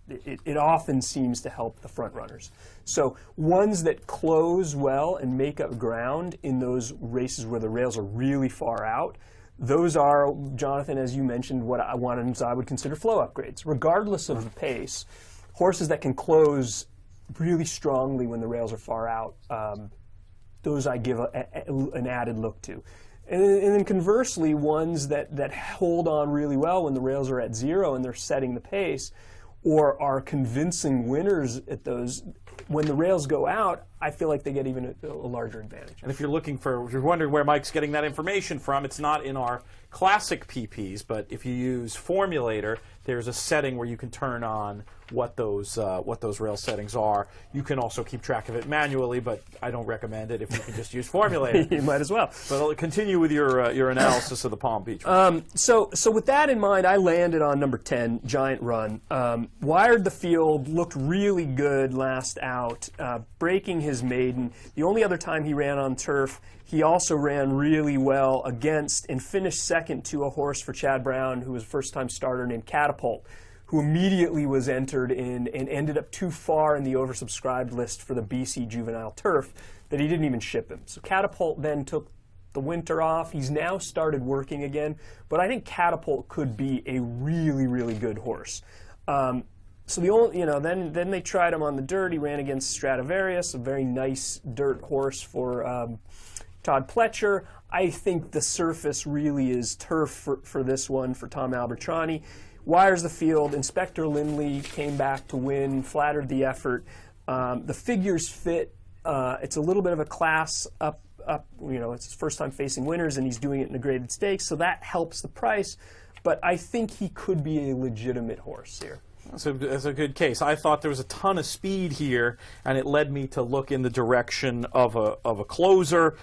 it often seems to help the front runners. So ones that close well and make up ground in those races where the rails are really far out, those are, Jonathan, as you mentioned, what I would consider flow upgrades. Regardless of the pace, horses that can close really strongly when the rails are far out, those I give an added look to. And then conversely, ones that hold on really well when the rails are at 0 and they're setting the pace, or are convincing winners at those, when the rails go out, I feel like they get even a larger advantage. And if you're wondering where Mike's getting that information from, it's not in our classic PPs, but if you use Formulator, there's a setting where you can turn on what those rail settings are. You can also keep track of it manually, but I don't recommend it if you can just use Formulator. You might as well. But I'll continue with your analysis of the Palm Beach. So with that in mind, I landed on number 10, Giant Run. Wired the field, looked really good last out, breaking his maiden. The only other time he ran on turf, he also ran really well against and finished second to a horse for Chad Brown, who was a first-time starter named Catapult, who immediately was entered in and ended up too far in the oversubscribed list for the BC Juvenile Turf that he didn't even ship him. So Catapult then took the winter off. He's now started working again, but I think Catapult could be a really, really good horse. So then they tried him on the dirt. He ran against Stradivarius, a very nice dirt horse for Todd Pletcher. I think the surface really is turf for this one for Tom Albertrani. Wires the field. Inspector Lindley came back to win, flattered the effort. The figures fit. It's a little bit of a class up. It's his first time facing winners, and he's doing it in a graded stakes, so that helps the price. But I think he could be a legitimate horse here. That's a good case. I thought there was a ton of speed here, and it led me to look in the direction of a closer.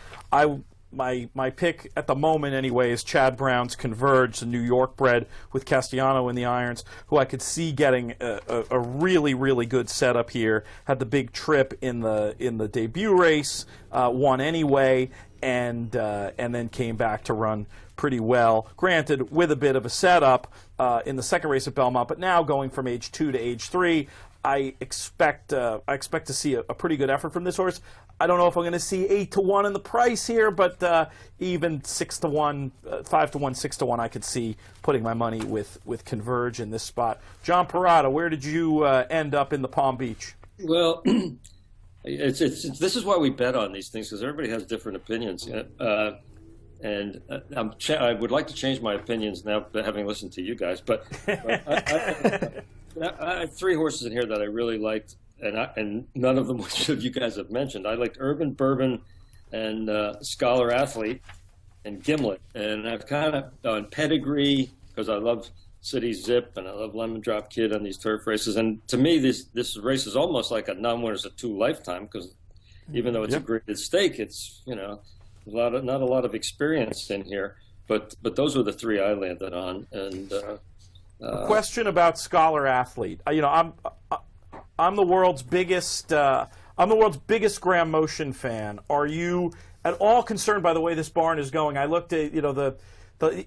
My pick at the moment, anyway, is Chad Brown's Converge, the New York bred with Castellano in the irons, who I could see getting a really, really good setup here. Had the big trip in the debut race, won anyway, and then came back to run pretty well. Granted, with a bit of a setup in the second race at Belmont, but now going from age 2 to age 3. I expect to see a pretty good effort from this horse. I don't know if I'm going to see 8-1 in the price here, but even 6-1, 5-1, 6-1, I could see putting my money with Converge in this spot. John Perrotta, where did you end up in the Palm Beach? Well, this is why we bet on these things, because everybody has different opinions. And I would like to change my opinions now, having listened to you guys. But I have 3 horses in here that I really liked, and none of them which of you guys have mentioned. I liked Urban Bourbon and Scholar Athlete and Gimlet. And I've kind of done Pedigree because I love City Zip and I love Lemon Drop Kid on these turf races. And to me, this race is almost like a non-winners of 2 lifetime, because even though it's a graded stake, it's, not a lot of experience in here. But those were the 3 I landed on. And a question about Scholar Athlete. I'm the world's biggest Graham Motion fan. Are you at all concerned by the way this barn is going? I looked at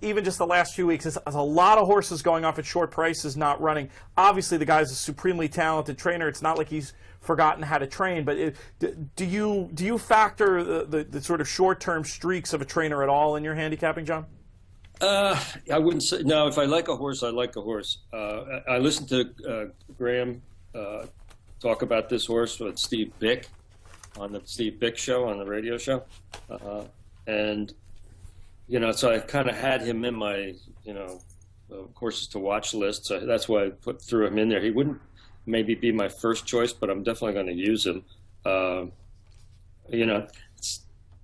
even just the last few weeks. There's a lot of horses going off at short prices, not running. Obviously, the guy's a supremely talented trainer. It's not like he's forgotten how to train. But do you factor the sort of short-term streaks of a trainer at all in your handicapping, John? I wouldn't say. No, if I like a horse, I like a horse. I listened to Graham talk about this horse with Steve Bick on the Steve Bick show, on the radio show. And, so I kind of had him in my, horses to watch list. So that's why I threw him in there. He wouldn't maybe be my first choice, but I'm definitely going to use him.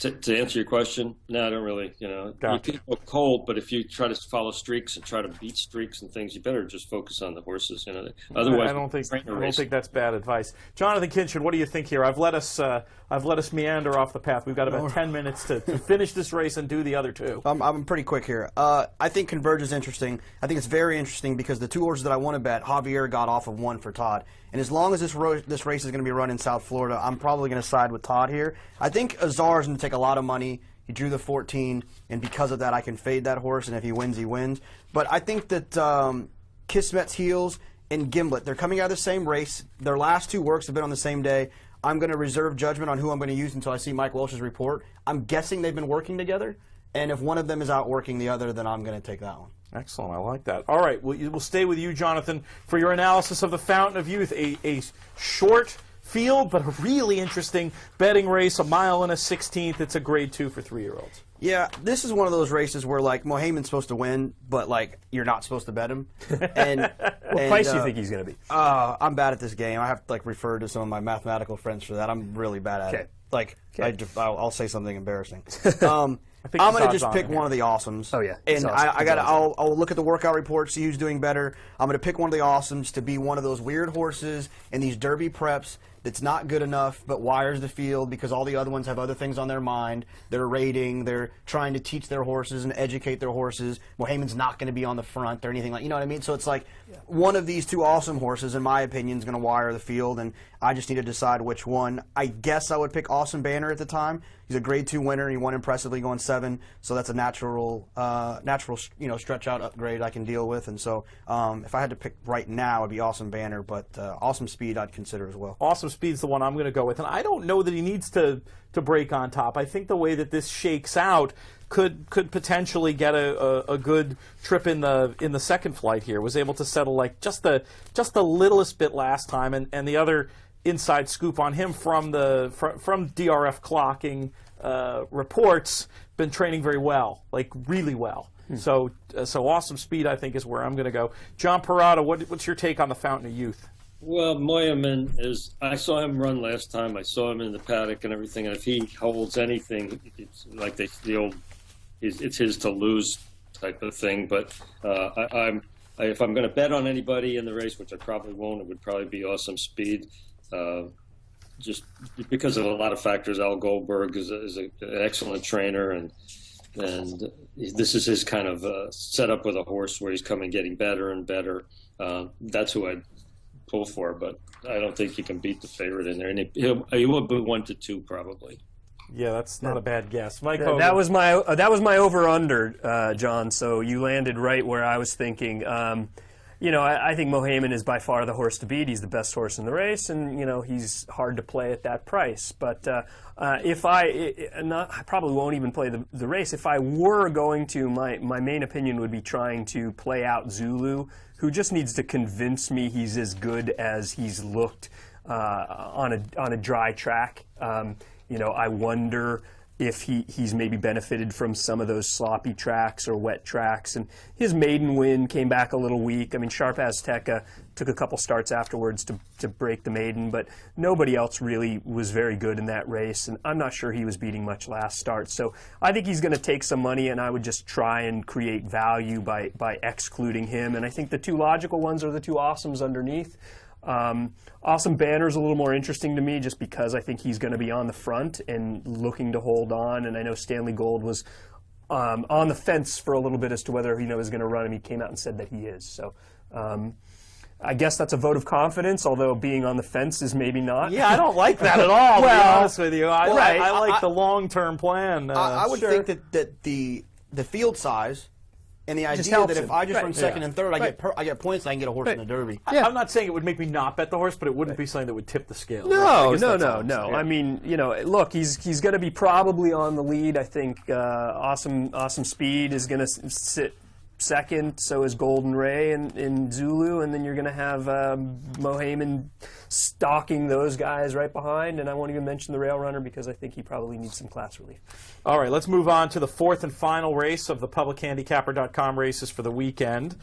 To answer your question, no, I don't really, Gotcha. You can go cold, but if you try to follow streaks and try to beat streaks and things, you better just focus on the horses. Otherwise, I don't think that's bad advice. Jonathon Kinchen, what do you think here? I've let us meander off the path. We've got about 10 minutes to finish this race and do the other 2. I'm pretty quick here. I think Converge is interesting. I think it's very interesting because the 2 horses that I want to bet, Javier got off of 1 for Todd. And as long as this race is going to be run in South Florida, I'm probably going to side with Todd here. I think Azar is going to take a lot of money. He drew the 14, and because of that, I can fade that horse, and if he wins, he wins. But I think that Kismet's Heels and Gimlet, they're coming out of the same race. Their last 2 works have been on the same day. I'm going to reserve judgment on who I'm going to use until I see Mike Welsh's report. I'm guessing they've been working together, and if one of them is outworking the other, then I'm going to take that one. Excellent. I like that. All right. We'll stay with you, Jonathon, for your analysis of the Fountain of Youth, a short field, but a really interesting betting race, 1 mile and a 16th. It's a grade 2 for 3-year-olds. Yeah, this is one of those races where, Mohayman's supposed to win, but, you're not supposed to bet him. And what price do you think he's going to be? I'm bad at this game. I have to, refer to some of my mathematical friends for that. I'm really bad at it. I'll say something embarrassing. I'm going to just pick one of the awesomes. Oh, yeah. And I'll look at the workout report, see who's doing better. I'm going to pick one of the awesomes to be one of those weird horses in these derby preps that's not good enough but wires the field because all the other ones have other things on their mind. They're rating. They're trying to teach their horses and educate their horses. Mohayman's not going to be on the front or anything you know what I mean? So it's one of these 2 awesome horses, in my opinion, is going to wire the field, and I just need to decide which one. I guess I would pick Awesome Banner at the time. He's a grade 2 winner. He won impressively going 7, so that's a natural stretch out upgrade I can deal with. And so if I had to pick right now, it'd be Awesome Banner, but Awesome Speed I'd consider as well. Awesome Speed's the one I'm going to go with, and I don't know that he needs to break on top. I think the way that this shakes out could potentially get a good trip in the second flight here. Was able to settle just the littlest bit last time, and the other inside scoop on him from DRF clocking reports, been training very well, really well. So Awesome Speed, I think, is where I'm going to go. John Perrotta, what's your take on the Fountain of Youth? Well, Moyaman I saw him run last time. I saw him in the paddock and everything. And if he holds anything, it's like it's his to lose type of thing. But if I'm going to bet on anybody in the race, which I probably won't, it would probably be Awesome Speed. Just because of a lot of factors. Al Goldberg is an excellent trainer, and this is his kind of setup with a horse where he's coming getting better and better. That's who I'd pull for, but I don't think you can beat the favorite in there. And he will be 1-2 probably. Yeah, that's not a bad guess. Mike Hogan. That was my over-under, John, so you landed right where I was thinking. you know, I think Mohaymen is by far the horse to beat. He's the best horse in the race, and you know, he's hard to play at that price. But if I probably won't even play the race. If I were going to, my main opinion would be trying to play out Zulu, who just needs to convince me he's as good as he's looked on a dry track. You know, I wonder if he's maybe benefited from some of those sloppy tracks or wet tracks. And his maiden win came back a little weak. I mean, Sharp Azteca took a couple starts afterwards to break the maiden, but nobody else really was very good in that race. And I'm not sure he was beating much last start. So I think he's going to take some money, and I would just try and create value by excluding him. And I think the two logical ones are the two Awesomes underneath. Awesome Banner's a little more interesting to me just because I think he's going to be on the front and looking to hold on, and I know Stanley Gold was on the fence for a little bit as to whether he was going to run him. He came out and said that he is. So I guess that's a vote of confidence, although being on the fence is maybe not. Yeah, I don't like that at all, to be honest with you. I like the long-term plan. I would think that the field size and the idea that if I just run second and third, I get points, and I can get a horse in the Derby. I'm not saying it would make me not bet the horse, but it wouldn't be something that would tip the scale. No. I mean, you know, look, he's going to be probably on the lead. I think Awesome Speed is going to sit second, so is Golden Ray in Zulu, and then you're going to have Mohaymen stalking those guys right behind, and I won't even mention the Rail Runner because I think he probably needs some class relief. All right, let's move on to the fourth and final race of the publichandicapper.com races for the weekend.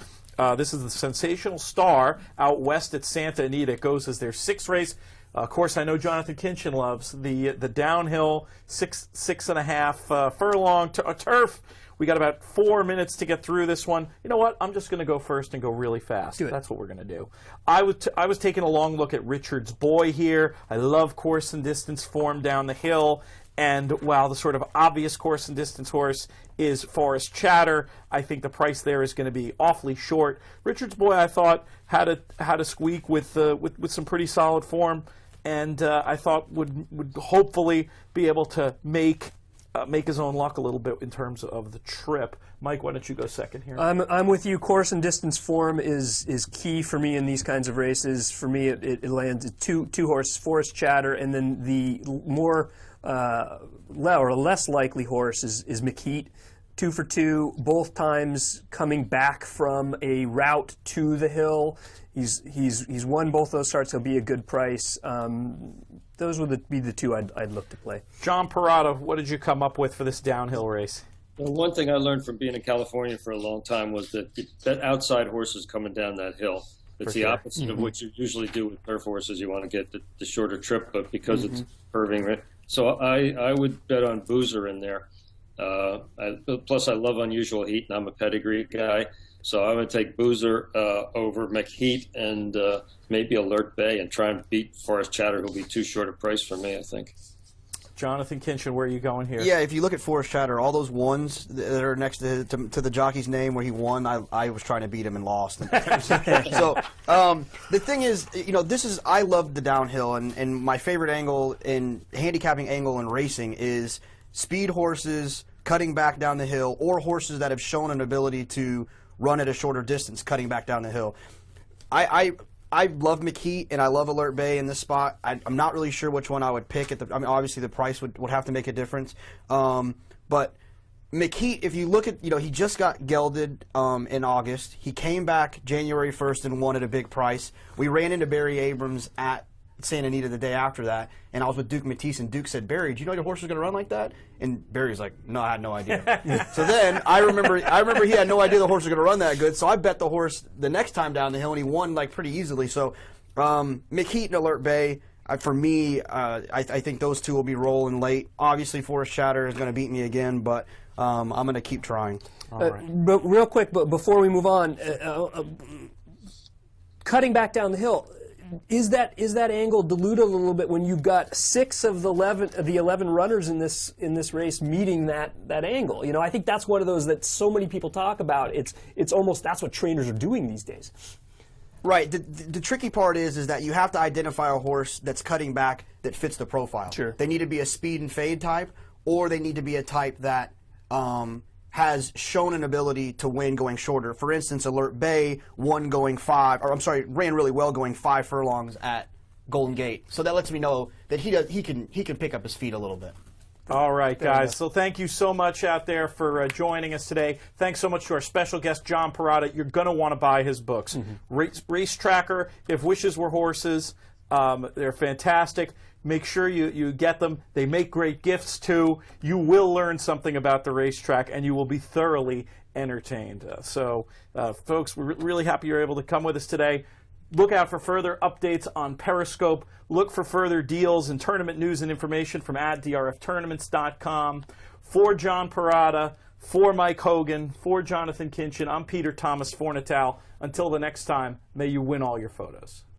This is the Sensational Star out west at Santa Anita. It goes as their sixth race. Of course, I know Jonathon Kinchen loves the downhill 6.5 furlong turf. We got about 4 minutes to get through this one. You know what? I'm just going to go first and go really fast. That's what we're going to do. I was taking a long look at Richard's Boy here. I love course and distance form down the hill. And while the sort of obvious course and distance horse is Forest Chatter, I think the price there is going to be awfully short. Richard's Boy, I thought, had a squeak with some pretty solid form, and I thought would hopefully be able to make his own luck a little bit in terms of the trip. Mike, why don't you go second here? I'm with you. Course and distance form is key for me in these kinds of races. For me, it lands at two horse Forest Chatter, and then the more or less likely horse is McKeat. 2 for 2, both times coming back from a route to the hill. He's won both those starts. He'll be a good price. Those would be the two I'd look to play. John Perrotta, what did you come up with for this downhill race? Well, one thing I learned from being in California for a long time was that outside horses coming down that hill. It's the opposite of what you usually do with turf horses. You want to get the shorter trip, but because it's curving, right? So I would bet on Boozer in there. Plus, I love Unusual Heat, and I'm a pedigree guy. So I'm going to take Boozer over McHeat and maybe Alert Bay and try and beat Forest Chatter, who'll be too short a price for me, I think. Jonathon Kinchen, where are you going here? Yeah, if you look at Forest Chatter, all those ones that are next to the jockey's name where he won, I was trying to beat him and lost. So the thing is, you know, I love the downhill, and my favorite angle in handicapping angle in racing is speed horses cutting back down the hill, or horses that have shown an ability to run at a shorter distance cutting back down the hill. I love McKeat and I love Alert Bay in this spot. I'm not really sure which one I would pick. I mean, obviously the price would have to make a difference. But McKeat, if you look at, you know, he just got gelded in August. He came back January 1st and won at a big price. We ran into Barry Abrams at Santa Anita the day after that, and I was with Duke Matisse, and Duke said, "Barry, do you know your horse was going to run like that?" And Barry's like, "No, I had no idea." So then I remember he had no idea the horse was going to run that good, so I bet the horse the next time down the hill, and he won like pretty easily. So McKeat and Alert Bay, for me, I think those two will be rolling late. Obviously, Forest Chatter is going to beat me again, but I'm going to keep trying. All right. But real quick, but before we move on, cutting back down the hill. Is that angle diluted a little bit when you've got 6 of the 11 runners in this race meeting that angle? You know, I think that's one of those that so many people talk about. It's almost that's what trainers are doing these days. Right. The tricky part is that you have to identify a horse that's cutting back that fits the profile. Sure. They need to be a speed and fade type, or they need to be a type that has shown an ability to win going shorter. For instance, Alert Bay ran really well going 5 furlongs at Golden Gate. So that lets me know that he can pick up his feet a little bit. All right, guys. So thank you so much out there for joining us today. Thanks so much to our special guest, John Perrotta. You're going to want to buy his books. Race Tracker, If Wishes Were Horses. They're fantastic. Make sure you get them. They make great gifts, too. You will learn something about the racetrack, and you will be thoroughly entertained. Folks, we're really happy you're able to come with us today. Look out for further updates on Periscope. Look for further deals and tournament news and information from @drftournaments.com. For John Perrotta, for Mike Hogan, for Jonathon Kinchen, I'm Peter Thomas Fornatale. Until the next time, may you win all your photos.